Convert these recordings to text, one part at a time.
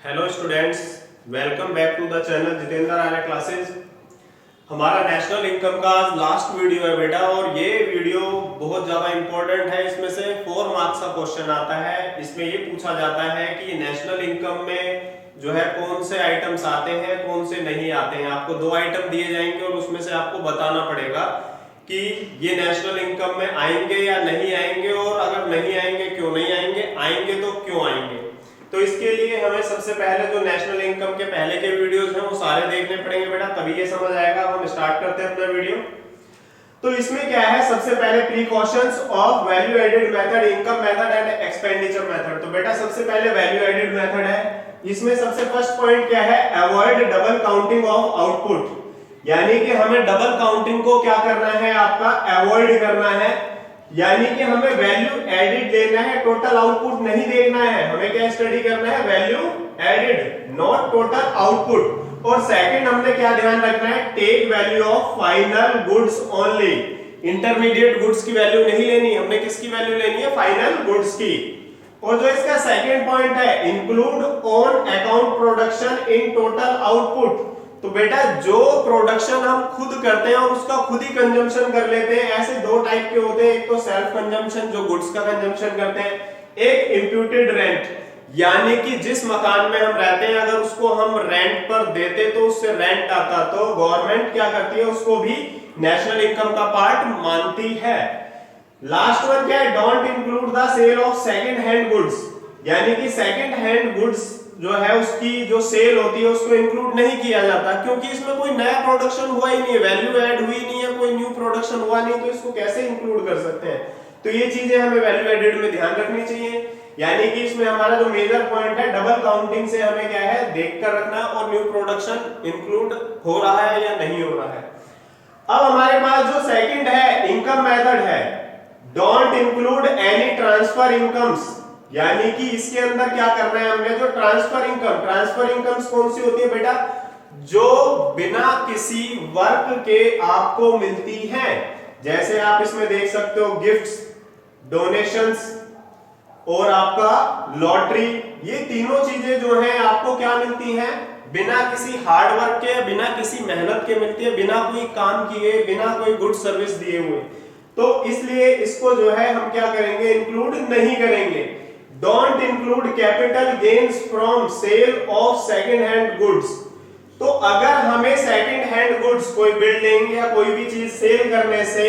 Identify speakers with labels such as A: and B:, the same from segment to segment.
A: Hello students, welcome back to the channel Jitendra Arya classes. हमारा national income का आज last video है बेटा, और ये वीडियो बहुत ज़्यादा इंपॉर्टेंट है। इसमें से 4 मार्क्स का क्वेश्चन आता है। इसमें ये पूछा जाता है कि नेशनल इनकम में जो है कौन से आइटम्स आते हैं, कौन से नहीं आते हैं। आपको 2 आइटम दिए जाएंगे और उसमें से आपको बताना पड़ेगा कि ये नेशनल इनकम में आएंगे या नहीं आएंगे, और अगर नहीं आएंगे क्यों नहीं आएंगे, आएंगे तो क्यों आएंगे। तो इसके लिए हमें सबसे पहले जो नेशनल इनकम के पहले के वीडियोस हैं वो सारे देखने पड़ेंगे बेटा, तभी ये समझ आएगा। हम स्टार्ट करते हैं अपना वीडियो। तो इसमें क्या है, सबसे पहले precautions of value added method, income method and expenditure method. तो बेटा सबसे पहले वैल्यू एडेड मेथड है। इसमें सबसे फर्स्ट पॉइंट क्या है, avoid double counting of output. यानी कि हमें डबल काउंटिंग को क्या करना है, आपका अवॉइड करना है। यानी कि हमें वैल्यू एडिड देखना है, टोटल आउटपुट नहीं देखना है। हमें क्या स्टडी करना है, value added, not total output. और सेकंड हमने क्या ध्यान रखना है, take value of final goods only. Intermediate goods की वैल्यू नहीं लेनी, हमने किसकी वैल्यू लेनी है, फाइनल गुड्स की। और जो इसका सेकंड पॉइंट है, include on account production in total output. तो बेटा जो प्रोडक्शन हम खुद करते हैं और उसका खुद ही कंजम्पशन कर लेते हैं, ऐसे 2 टाइप के होते हैं। एक तो सेल्फ कंजम्पशन, जो गुड्स का कंजम्पशन करते हैं, एक इम्प्यूटेड रेंट, यानी कि जिस मकान में हम रहते हैं अगर उसको हम रेंट पर देते तो उससे रेंट आता, तो गवर्नमेंट क्या करती है, उसको भी नेशनल इनकम का पार्ट मानती है। लास्ट वन क्या है, don't include the sale of second hand goods. यानी कि सेकंड हैंड गुड्स जो है उसकी जो सेल होती है उसको इंक्लूड नहीं किया जाता, क्योंकि इसमें कोई नया प्रोडक्शन हुआ ही नहीं है, वैल्यू ऐड हुई नहीं है, कोई न्यू प्रोडक्शन हुआ नहीं, तो इसको कैसे इंक्लूड कर सकते हैं। तो ये चीजें हमें वैल्यू एडेड में ध्यान रखनी चाहिए। यानी कि इसमें हमारा जो मेजर पॉइंट है, डबल काउंटिंग से हमें क्या है, देखकर रखना, और न्यू प्रोडक्शन इंक्लूड हो रहा है या नहीं हो रहा है। अब हमारे पास जो सेकंड है, इनकम मेथड है, don't include any transfer incomes. यानी कि इसके अंदर क्या करना है हमने, जो ट्रांसफर इनकम्स कौन सी होती है बेटा, जो बिना किसी वर्क के आपको मिलती हैं। जैसे आप इसमें देख सकते हो गिफ्ट्स, डोनेशंस और आपका लॉटरी, ये तीनों चीजें जो हैं आपको क्या मिलती हैं, बिना किसी हार्ड वर्क के, बिना किसी मेहनत के मिलती है, बिना कोई काम किए, बिना कोई गुड सर्विस दिए हुए। तो इसलिए इसको जो है हम क्या करेंगे, इंक्लूड नहीं करेंगे। Don't include capital gains from sale of second hand goods. तो अगर हमें सेकंड हैंड गुड्स, कोई बिल्डिंग या कोई भी चीज सेल करने से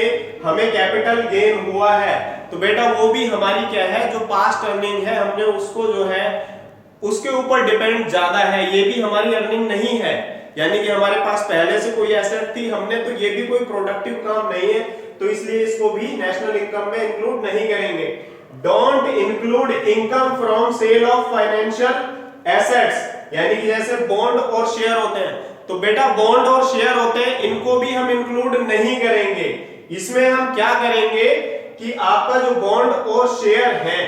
A: हमें कैपिटल गेन हुआ है, तो बेटा वो भी हमारी क्या है, जो पास्ट अर्निंग है, हमने उसको जो है उसके ऊपर डिपेंड ज्यादा है, ये भी हमारी अर्निंग नहीं है। यानी कि हमारे पास पहले से कोई एसेट थी हमने, तो ये भी कोई प्रोडक्टिव काम नहीं है, तो इसलिए इसको भी नेशनल इनकम में इंक्लूड नहीं करेंगे। Don't include income from sale of financial assets. यानी कि जैसे बॉन्ड और शेयर होते हैं, तो बेटा बॉन्ड और शेयर होते हैं, इनको भी हम इंक्लूड नहीं करेंगे। इसमें हम क्या करेंगे कि आपका जो बॉन्ड और शेयर है,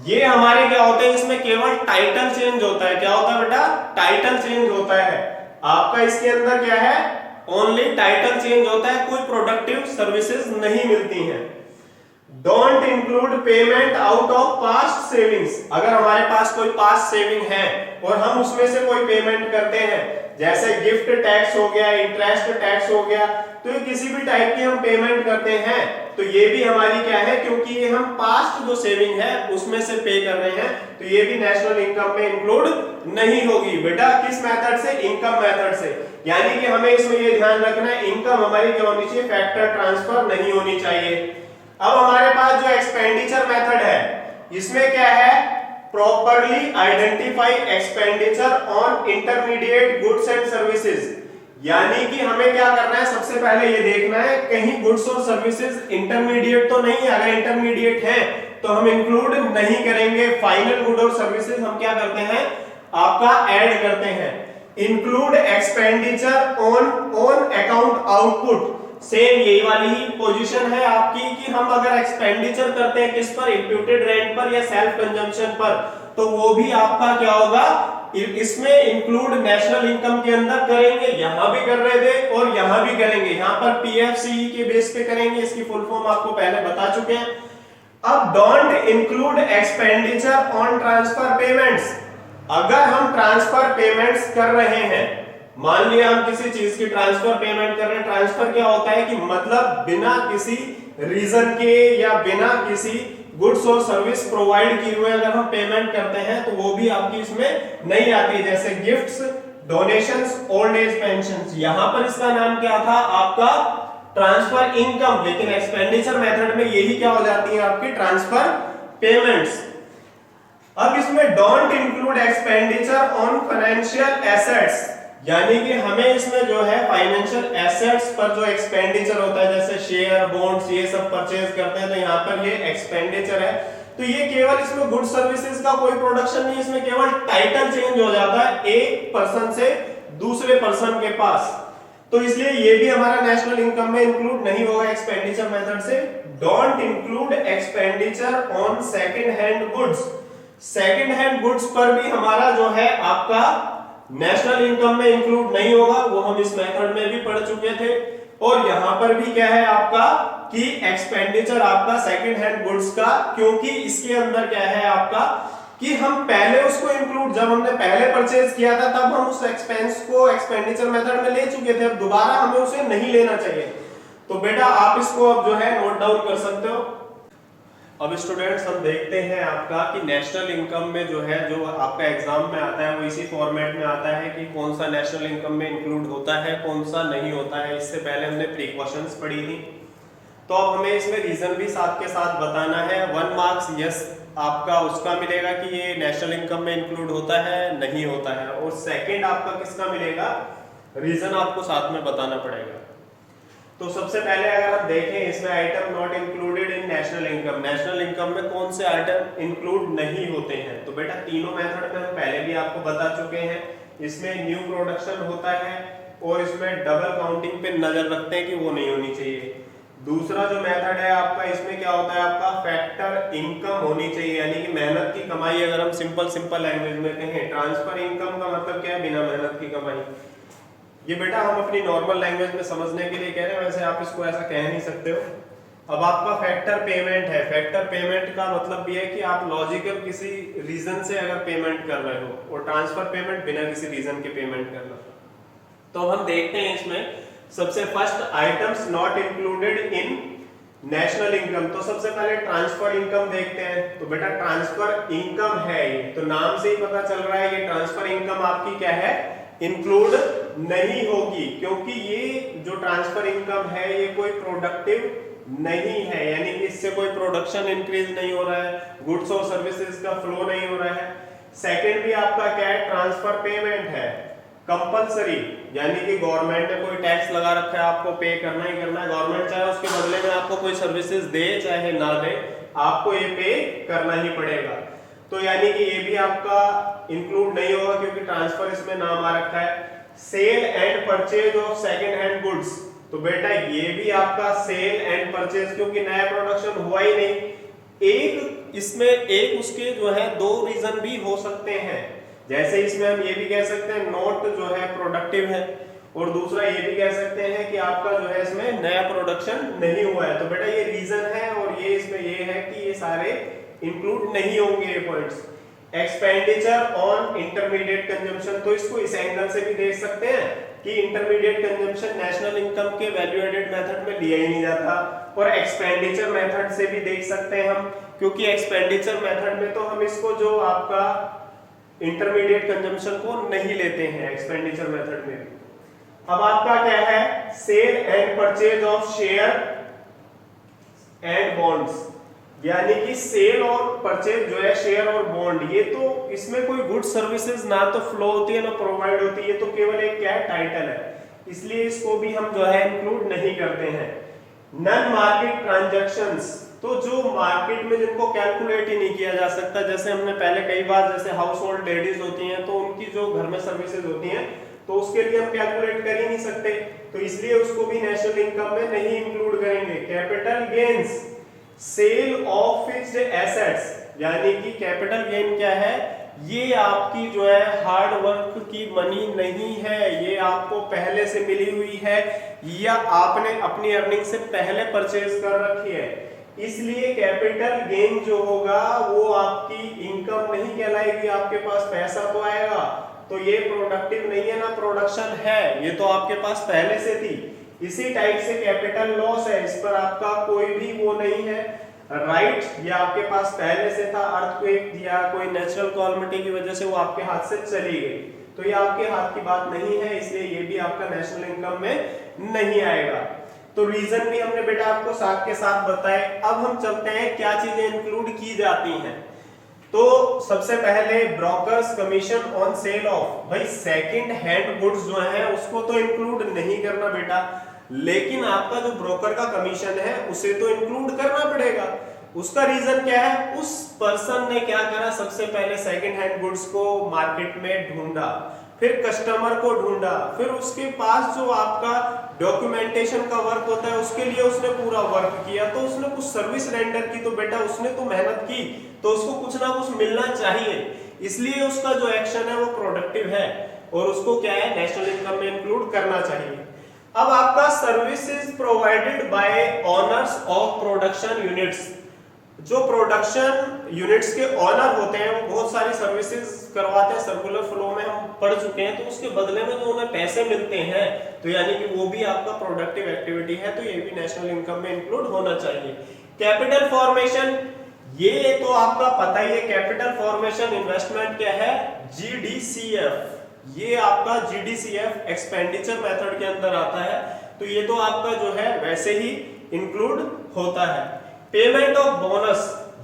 A: ये हमारे क्या होते हैं, इसमें केवल टाइटल चेंज होता है। क्या होता है बेटा, टाइटल चेंज होता है आपका। इसके अंदर क्या है, ओनली टाइटल चेंज होता है, कोई प्रोडक्टिव सर्विसेज नहीं मिलती हैं। Don't include payment out of past savings. अगर हमारे पास कोई पास्ट सेविंग है और हम उसमें से कोई पेमेंट करते हैं, जैसे गिफ्ट टैक्स हो गया, इंटरेस्ट टैक्स हो गया, तो ये किसी भी टाइप की हम पेमेंट करते हैं, तो ये भी हमारी क्या है, क्योंकि ये हम पास्ट जो सेविंग है उसमें से पे कर रहे हैं, तो ये भी नेशनल इनकम में इंक्लूड नहीं होगी। बेटा किस मेथड से, इनकम मेथड से। यानी कि हमें इसमें ये ध्यान रखना है, इनकम हमारी क्या होनी चाहिए, फैक्टर ट्रांसफर नहीं होनी चाहिए। अब हमारे पास जो एक्सपेंडिचर मेथड है, इसमें क्या है, properly identify expenditure on intermediate goods and services. यानी कि हमें क्या करना है, सबसे पहले ये देखना है कहीं गुड्स और सर्विसेज इंटरमीडिएट तो नहीं है। अगर इंटरमीडिएट है तो हम इंक्लूड नहीं करेंगे। फाइनल गुड और सर्विसेज हम क्या करते हैं, आपका ऐड करते हैं। Include expenditure on account output. Same यही वाली ही पोजीशन है आपकी कि हम अगर एक्सपेंडिचर करते हैं किस पर, इंप्यूटेड रेंट पर या सेल्फ कंजम्पशन पर, तो वो भी आपका क्या होगा, इसमें इंक्लूड नेशनल इनकम के अंदर करेंगे। यहां भी कर रहे थे और यहां भी करेंगे। यहां पर पीएफसीई के बेस पे करेंगे, इसकी फुल फॉर्म आपको पहले बता चुके हैं। अब don't include expenditure on transfer payments. अगर हम ट्रांसफर पेमेंट्स कर रहे हैं, मान लिया हम किसी चीज की ट्रांसफर पेमेंट कर रहे हैं। ट्रांसफर क्या होता है कि मतलब बिना किसी रीजन के या बिना किसी गुड्स और सर्विस प्रोवाइड किए हुए अगर हम पेमेंट करते हैं तो वो भी आपकी इसमें नहीं आती, जैसे gifts, donations, old age pensions. यहां पर इसका नाम क्या था आपका ट्रांसफर इनकम, लेकिन एक्सपेंडिचर मेथड में यही क्या हो जाती है आपकी ट्रांसफर पेमेंट्स। अब इसमें don't include expenditure on financial assets, यानी कि हमें इसमें जो है फाइनेंशियल एसेट्स पर जो एक्सपेंडिचर होता है जैसे शेयर, बॉन्ड्स, ये सब परचेज करते हैं तो यहाँ पर ये एक्सपेंडिचर है। तो ये केवल इसमें गुड सर्विसेज का कोई प्रोडक्शन नहीं, इसमें केवल टाइटल चेंज हो जाता है एक पर्सन से दूसरे पर्सन के पास, तो इसलिए ये भी हमारा नेशनल इनकम में इंक्लूड नहीं होगा एक्सपेंडिचर मेथड से। Don't include expenditure on second hand goods, second hand goods पर भी हमारा जो है आपका नेशनल इनकम में इंक्लूड नहीं होगा, वो हम इस मेथड में भी पढ़ चुके थे। और यहां पर भी क्या है आपका कि एक्सपेंडिचर आपका सेकंड हैंड गुड्स का, क्योंकि इसके अंदर क्या है आपका कि हम पहले उसको इंक्लूड, जब हमने पहले परचेज किया था तब हम उस एक्सपेंस को एक्सपेंडिचर मेथड में ले चुके थे, अब दोबारा हमें उसे नहीं लेना चाहिए। तो बेटा आप इसको अब जो है नोट डाउन कर सकते हो। अब स्टूडेंट्स हम देखते हैं आपका कि नेशनल इनकम में जो है जो आपका एग्जाम में आता है वो इसी फॉर्मेट में आता है कि कौन सा नेशनल इनकम में इंक्लूड होता है, कौन सा नहीं होता है। इससे पहले हमने प्रिकॉशंस पढ़ी थी, तो अब हमें इसमें रीजन भी साथ के साथ बताना है। 1 मार्क्स यस आपका उसका मिलेगा कि ये नेशनल इनकम में इंक्लूड होता है नहीं होता है, और सेकंड आपका किसका मिलेगा, रीजन आपको साथ में बताना पड़ेगा। तो सबसे पहले अगर हम देखें इसमें item not included in national income, national income में कौन से आइटम इंक्लूड नहीं होते हैं। तो बेटा तीनों मेथड में हम पहले भी आपको बता चुके हैं, इसमें न्यू प्रोडक्शन होता है और इसमें डबल काउंटिंग पे नजर रखते हैं कि वो नहीं होनी चाहिए। दूसरा जो मेथड है आपका, इसमें क्या होता है आपका फैक्टर इनकम होनी चाहिए, यानी कि मेहनत की कमाई। अगर हम सिंपल लैंग्वेज में कहें, ट्रांसफर इनकम का मतलब क्या है, बिना मेहनत की कमाई। ये बेटा हम अपनी नॉर्मल लैंग्वेज में समझने के लिए कह रहे हैं, वैसे आप इसको ऐसा कह नहीं सकते हो। अब आपका फैक्टर पेमेंट है, फैक्टर पेमेंट का मतलब ये है कि आप लॉजिकल किसी रीजन से अगर पेमेंट कर रहे हो, और ट्रांसफर पेमेंट बिना किसी रीजन के पेमेंट करना। तो हम देखते हैं इसमें सबसे first items not included in national income. तो सबसे पहले ट्रांसफर इनकम देखते हैं। तो बेटा ट्रांसफर इनकम है ये, तो नाम से ही पता चल रहा है ये ट्रांसफर इनकम आपकी क्या है, इंक्लूड नहीं होगी, क्योंकि ये जो ट्रांसफर इनकम है ये कोई प्रोडक्टिव नहीं है, यानी कि इससे कोई प्रोडक्शन इंक्रीज नहीं हो रहा है, गुड्स और सर्विसेज का फ्लो नहीं हो रहा है। सेकंड भी आपका क्या है, ट्रांसफर पेमेंट है कंपलसरी, यानी कि गवर्नमेंट ने कोई टैक्स लगा रखा है, आपको पे करना ही करना है। गवर्नमेंट चाहे उसके बदले में आपको कोई सर्विसेज दे चाहे ना दे, आपको ये पे करना ही पड़ेगा। तो यानी कि ये भी आपका इंक्लूड नहीं होगा, क्योंकि ट्रांसफर इसमें नाम आ रखा है। Sale and purchase of second hand goods, तो बेटा ये भी आपका सेल एंड परचेज, क्योंकि नया प्रोडक्शन हुआ ही नहीं। एक इसमें एक उसके जो है दो रीजन भी हो सकते हैं, जैसे इसमें हम ये भी कह सकते हैं नोट जो है प्रोडक्टिव है, और दूसरा ये भी कह सकते हैं कि आपका जो है इसमें नया प्रोडक्शन नहीं हुआ है। तो बेटा ये रीजन है, और ये इसमें ये है कि ये सारे इंक्लूड नहीं होंगे ये points. Expenditure on intermediate consumption, तो इसको इस एंगल से भी देख सकते हैं कि इंटरमीडिएट कंजम्पशन नेशनल इनकम के वैल्यू एडेड मेथड में लिया ही नहीं जाता, और एक्सपेंडिचर मेथड से भी देख सकते हैं हम, क्योंकि एक्सपेंडिचर मेथड में तो हम इसको जो आपका इंटरमीडिएट कंजम्पशन को नहीं लेते हैं एक्सपेंडिचर मेथड में। अब आपका क्या है, sale and purchase of share and bonds, यानी कि सेल और परचेज जो है शेयर और बॉन्ड, ये तो इसमें कोई गुड सर्विसेज ना तो फ्लो होती है ना प्रोवाइड होती है, ये तो केवल एक क्या है टाइटल है, इसलिए इसको भी हम जो है इंक्लूड नहीं करते हैं। नॉन मार्केट ट्रांजैक्शंस, तो जो मार्केट में जिनको कैलकुलेट ही नहीं किया जा सकता, जैसे हमने पहले कई बार, जैसे हाउस होल्ड लेडीज होती हैं तो उनकी जो घर में सर्विसेज होती हैं तो उसके लिए हम कैलकुलेट कर ही नहीं सकते, तो इसलिए उसको भी नेशनल इनकम में नहीं इंक्लूड करेंगे। Capital gains, sale of fixed assets, यानी कि कैपिटल गेन क्या है, ये आपकी जो है हार्ड वर्क की मनी नहीं है, ये आपको पहले से मिली हुई है या आपने अपनी अर्निंग से पहले परचेज कर रखी है, इसलिए कैपिटल गेन जो होगा वो आपकी इनकम नहीं कहलाएगी। आपके पास पैसा तो आएगा, तो ये प्रोडक्टिव नहीं है ना प्रोडक्शन है, ये तो आपके पास पहले से थी। इसी टाइप से कैपिटल लॉस है, इस पर आपका कोई भी वो नहीं है राइट, ये आपके पास पहले से था। अर्थक्वेक या कोई नेचुरल कैलामिटी की वजह से वो आपके हाथ से चली गई, तो ये आपके हाथ की बात नहीं है, इसलिए ये भी आपका नेशनल इनकम में नहीं आएगा। तो रीजन भी हमने बेटा आपको साथ के साथ बताए। अब हम चलते हैं क्या चीजें इंक्लूड की जाती हैं। तो सबसे पहले brokers commission on sale of, भाई सेकंड हैंड गुड्स जो है उसको तो इंक्लूड नहीं करना बेटा, लेकिन आपका जो ब्रोकर का कमीशन है उसे तो इंक्लूड करना पड़ेगा। उसका रीजन क्या है, उस पर्सन ने क्या करा, सबसे पहले सेकंड हैंड गुड्स को मार्केट में ढूंढा, फिर कस्टमर को ढूंढा, फिर उसके पास जो आपका डॉक्यूमेंटेशन का वर्क होता है उसके लिए उसने पूरा वर्क किया, तो उसने कुछ सर्विस रेंडर की, तो बेटा उसने तो मेहनत की, तो उसको कुछ ना कुछ मिलना चाहिए, इसलिए उसका जो एक्शन है वो प्रोडक्टिव है और उसको क्या है नेशनल इनकम में इंक्लूड करना चाहिए। अब आपका services provided by owners of production units, जो प्रोडक्शन यूनिट्स के ओनर होते हैं वो बहुत सारी सर्विसेज करवाते हैं, सर्कुलर फ्लो में हम पढ़ चुके हैं, तो उसके बदले में जो उन्हें पैसे मिलते हैं तो यानी कि वो भी आपका प्रोडक्टिव एक्टिविटी है, तो ये भी नेशनल इनकम में इंक्लूड होना चाहिए। कैपिटल फॉर्मेशन, ये तो आपका पता ही है, कैपिटल फॉर्मेशन इन्वेस्टमेंट क्या है, जीडीसीएफ, ये आपका जीडीसीएफ एक्सपेंडिचर मेथड के अंदर आता है, तो ये तो आपका जो है वैसे ही इंक्लूड होता है। पेमेंट ऑफ बोनस,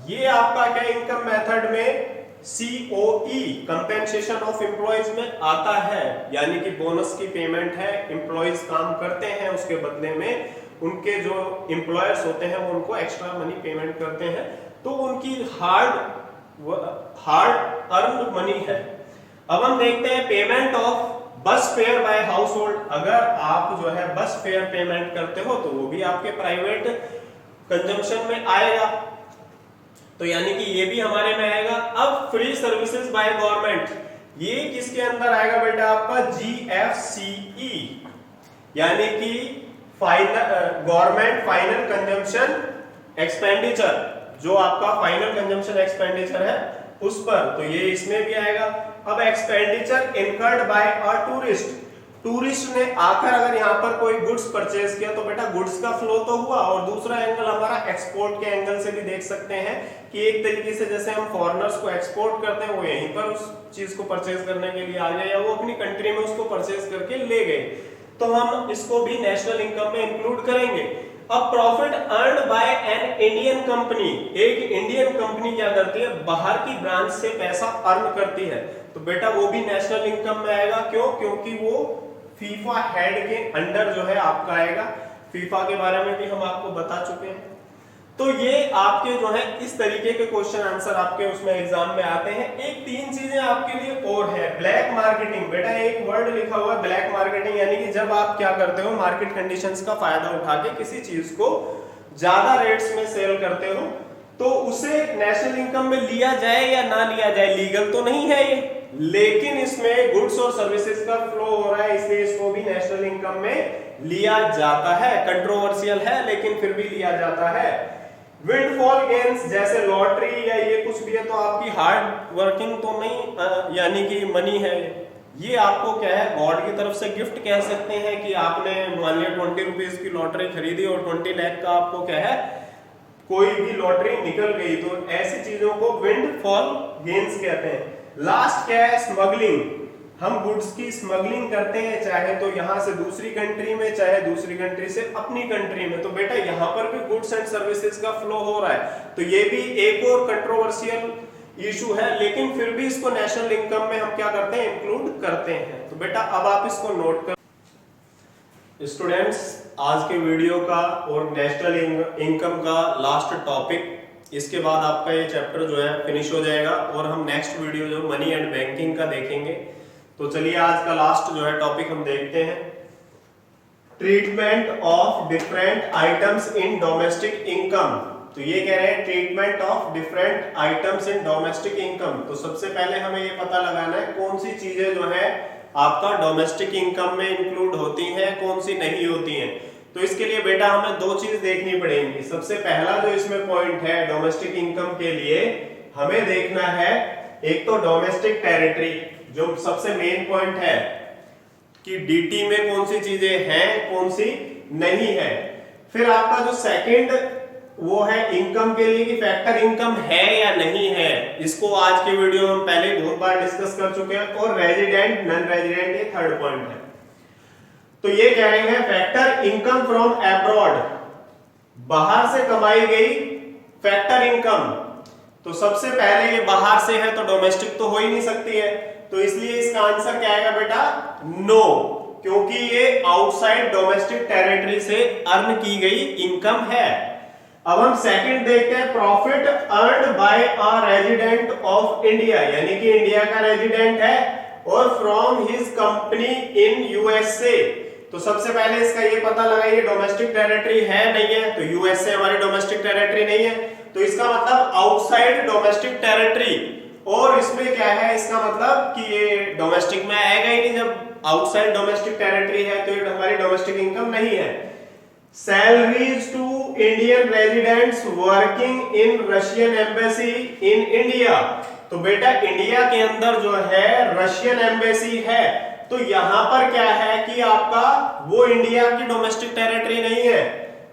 A: ये आपका क्या इनकम मेथड में सीओई कंपेंसेशन ऑफ एम्प्लॉइज में आता है, यानी कि बोनस की पेमेंट है, एम्प्लॉइज काम करते हैं उसके बदले में उनके जो एम्प्लॉयर्स होते हैं वो उनको एक्स्ट्रा मनी पेमेंट करते हैं, तो उनकी हार्ड अर्न मनी है। अब हम देखते हैं payment of bus fare by household, अगर आप जो है बस फेयर पेमेंट करते हो तो वो भी आपके प्राइवेट कंजम्पशन में आएगा, तो यानी कि ये भी हमारे में आएगा। अब फ्री सर्विसेज बाय गवर्नमेंट, ये किसके अंदर आएगा बेटा, आपका जीएफसीई, यानी कि गवर्नमेंट फाइनल कंजम्पशन एक्सपेंडिचर, जो आपका फाइनल कंजम्पशन एक्सपेंडिचर है उस पर, तो ये इसमें भी आएगा। अब expenditure incurred by a tourist, tourist ने आकर अगर यहाँ पर कोई गुड्स परचेज किया तो बेटा गुड्स का फ्लो तो हुआ, और दूसरा एंगल हमारा एक्सपोर्ट के एंगल से भी देख सकते हैं कि एक तरीके से जैसे हम फॉरेनर्स को एक्सपोर्ट करते हैं वो यहीं पर उस चीज को परचेज करने के लिए आ गए या वो अपनी कंट्री में उसको परचेज करके ले गए, तो हम इसको भी नेशनल इनकम में इंक्लूड करेंगे। अब profit earned by an Indian company, एक इंडियन कंपनी क्या करती है, बाहर की ब्रांच से पैसा अर्न करती है, तो बेटा वो भी नेशनल इनकम में आएगा। क्यों, क्योंकि वो फीफा हेड के अंडर जो है आपका आएगा, फीफा के बारे में भी हम आपको बता चुके हैं। तो ये आपके जो है इस तरीके के क्वेश्चन आंसर आपके उसमें एग्जाम में आते हैं। एक तीन चीजें आपके लिए और है, ब्लैक मार्केटिंग, बेटा एक वर्ड लिखा हुआ है ब्लैक मार्केटिंग, यानी कि जब आप क्या करते हो मार्केट कंडीशंस का फायदा उठा के किसी चीज को ज्यादा रेट्स में सेल करते हो, तो उसे नेशनल इनकम में लिया जाए या ना लिया जाए, लीगल तो नहीं है ये, लेकिन इसमें गुड्स और सर्विसेज का फ्लो हो रहा है, इसलिए इसको भी नेशनल इनकम में लिया जाता है। कंट्रोवर्शियल है लेकिन फिर भी लिया जाता है। विंडफॉल गेन्स जैसे लॉटरी या ये कुछ भी है तो आपकी हार्ड वर्किंग तो नहीं, यानी कि मनी है, ये आपको क्या है गॉड की तरफ से गिफ्ट कह सकते हैं कि आपने मान लिया 20 रुपीज की लॉटरी खरीदी और 20 लाख का आपको क्या है कोई भी लॉटरी निकल गई, तो ऐसी चीजों को विंडफॉल गेन्स कहते हैं। लास्ट क्या है, स्मगलिंग, हम गुड्स की स्मगलिंग करते हैं, चाहे तो यहां से दूसरी कंट्री में, चाहे दूसरी कंट्री से अपनी कंट्री में, तो बेटा यहां पर भी गुड्स एंड सर्विसेज का फ्लो हो रहा है, तो ये भी एक और कंट्रोवर्शियल इशू है, लेकिन फिर भी इसको नेशनल इनकम में हम क्या करते हैं इंक्लूड करते हैं। तो बेटा अब आप इसको नोट कर स्टूडेंट्स, आज के वीडियो का और नेशनल इनकम का लास्ट टॉपिक, इसके बाद आपका ये चैप्टर जो है फिनिश हो जाएगा और हम नेक्स्ट वीडियो जो मनी एंड बैंकिंग का देखेंगे। तो चलिए आज का लास्ट जो है टॉपिक हम देखते हैं, treatment of different items in domestic income. तो ये कह रहे हैं treatment of different items in domestic income. तो सबसे पहले हमें ये पता लगाना है कौन सी चीजें जो है आपका डोमेस्टिक इनकम में इंक्लूड होती हैं, कौन सी नहीं होती हैं। तो इसके लिए बेटा हमें दो चीज देखनी पड़ेंगी। सबसे पहला जो इसमें पॉइंट है डोमेस्टिक इनकम के लिए हमें देखना है, एक तो डोमेस्टिक टेरिटरी, जो सबसे मेन पॉइंट है कि डीटी में कौन सी चीजें हैं कौन सी नहीं है। फिर आपका जो सेकंड वो है इनकम के लिए कि फैक्टर इनकम है या नहीं है, इसको आज के वीडियो में हम पहले बहुत बार डिस्कस कर चुके हैं। और रेजिडेंट नॉन रेजिडेंट ये थर्ड पॉइंट है। तो ये कह रहे हैं फैक्टर इनकम फ्रॉम अब्रॉड, बाहर से कमाई गई फैक्टर इनकम। तो सबसे पहले ये बाहर से है तो डोमेस्टिक तो हो ही नहीं सकती है, तो इसलिए इसका आंसर क्या आएगा बेटा, नो, क्योंकि ये आउटसाइड डोमेस्टिक टेरिटरी से अर्न की गई इनकम है। अब हम सेकंड देखते हैं, profit earned by a resident of India, यानी कि इंडिया का रेजिडेंट है और from his company in USA. तो सबसे पहले इसका ये पता लगाइए डोमेस्टिक टेरिटरी है नहीं है, तो यूएसए हमारी डोमेस्टिक टेरिटरी नहीं है, तो इसका मतलब आउटसाइड डोमेस्टिक टेरिटरी। और इसमें क्या है, इसका मतलब कि ये डोमेस्टिक में आएगा ही नहीं, जब आउटसाइड डोमेस्टिक टेरिटरी है तो ये हमारी डोमेस्टिक इनकम नहीं है। Salaries to Indian residents working in Russian embassy in India. तो बेटा इंडिया के अंदर जो है रशियन एम्बेसी है, तो यहां पर क्या है कि आपका वो इंडिया की डोमेस्टिक टेरिटरी नहीं है,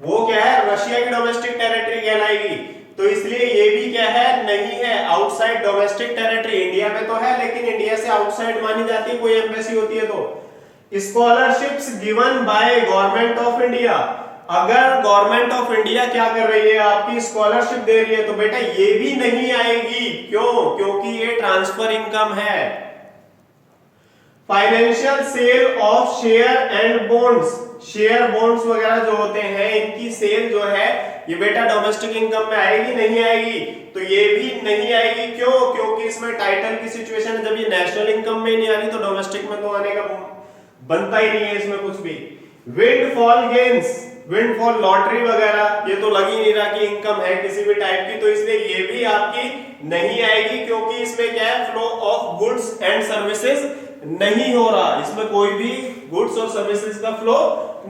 A: वो क्या है रशिया की डोमेस्टिक टेरिटरी कहलाएगी। तो इसलिए ये भी क्या है, नहीं है, आउटसाइड डोमेस्टिक टेरिटरी। इंडिया में तो है लेकिन इंडिया से आउटसाइड मानी जाती है कोई एम्बेसी होती है तो। Scholarships given by government of India, अगर गवर्नमेंट ऑफ इंडिया क्या कर रही है, आपकी स्कॉलरशिप दे रही है, तो बेटा ये भी नहीं आएगी। क्यों? क्योंकि ये ट्रांसफर इनकम है। Financial sale of share and bonds, share bonds वगैरह जो होते हैं इनकी सेल जो है ये बेटा डोमेस्टिक इनकम में आएगी नहीं आएगी, तो ये भी नहीं आएगी। क्यों? क्योंकि इसमें टाइटल की सिचुएशन है, जब ये नेशनल इनकम में नहीं आ रही तो डोमेस्टिक में तो आने का बनता ही नहीं है इसमें कुछ भी। विंडफॉल गेन्स, विंडफॉल लॉटरी वगैरह ये तो लग ही नहीं रहा कि इनकम है किसी भी टाइप की, तो इसलिए ये भी आपकी नहीं आएगी, क्योंकि इसमें क्या है, flow of goods and services नहीं हो रहा, इसमें कोई भी गुड्स और सर्विसेज का फ्लो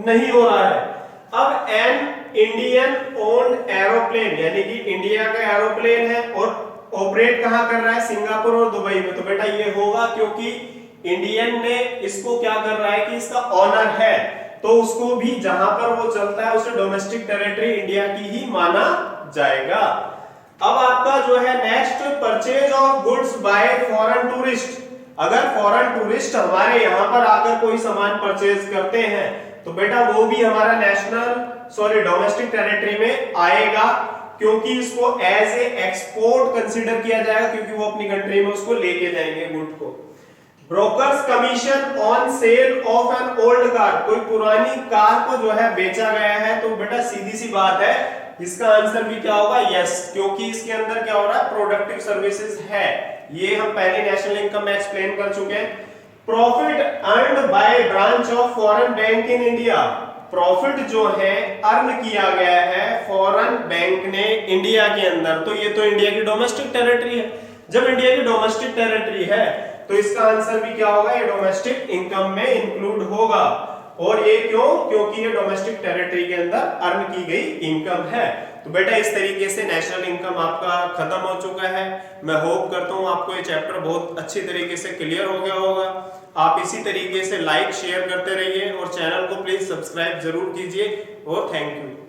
A: नहीं हो रहा है। अब एन इंडियन ओन्ड एरोप्लेन, यानी कि इंडिया का एरोप्लेन है और ऑपरेट कहां कर रहा है, सिंगापुर और दुबई में, तो बेटा ये होगा क्योंकि इंडियन ने इसको क्या कर रहा है कि इसका ऑनर है, तो उसको भी जहां पर वो चलता है उसे डोमेस्टिक टेरिटरी इंडिया की ही माना जाएगा। अब आपका जो है next, purchase of goods by foreign tourist. अगर फॉरेन टूरिस्ट हमारे यहाँ पर आकर कोई सामान परचेज करते हैं तो बेटा वो भी हमारा डोमेस्टिक टेरिटरी में आएगा, क्योंकि इसको एज ए एक्सपोर्ट कंसीडर किया जाएगा, क्योंकि वो अपनी कंट्री में उसको लेके जाएंगे गुड को। Brokers commission on sale of an old car, कोई पुरानी कार को जो है बेचा गया है, तो बेटा सीधी सी बात है इसका आंसर भी क्या होगा, यस, क्योंकि इसके अंदर क्या हो रहा है, प्रोडक्टिव सर्विसेज है। ये हम पहले नेशनल इनकम में एक्सप्लेन कर चुके हैं। Profit earned by branch of foreign bank in India, profit जो है अर्न किया गया है फॉरेन बैंक ने इंडिया के अंदर, तो ये तो इंडिया की डोमेस्टिक टेरिटरी है। जब इंडिया की डोमेस्टिक टेरिटरी है तो इसका आंसर भी क्या होगा, ये डोमेस्टिक इनकम में इंक्लूड होगा। और ये क्यों? क्योंकि ये डोमेस्टिक टेरिटरी के अंदर अर्न की गई इनकम है। तो बेटा इस तरीके से नेशनल इनकम आपका खत्म हो चुका है। मैं होप करता हूं आपको ये चैप्टर बहुत अच्छी तरीके से क्लियर हो गया होगा। आप इसी तरीके से लाइक शेयर करते रहिए और चैनल को प्लीज सब्सक्राइब जरूर कीजिए और थैंक यू।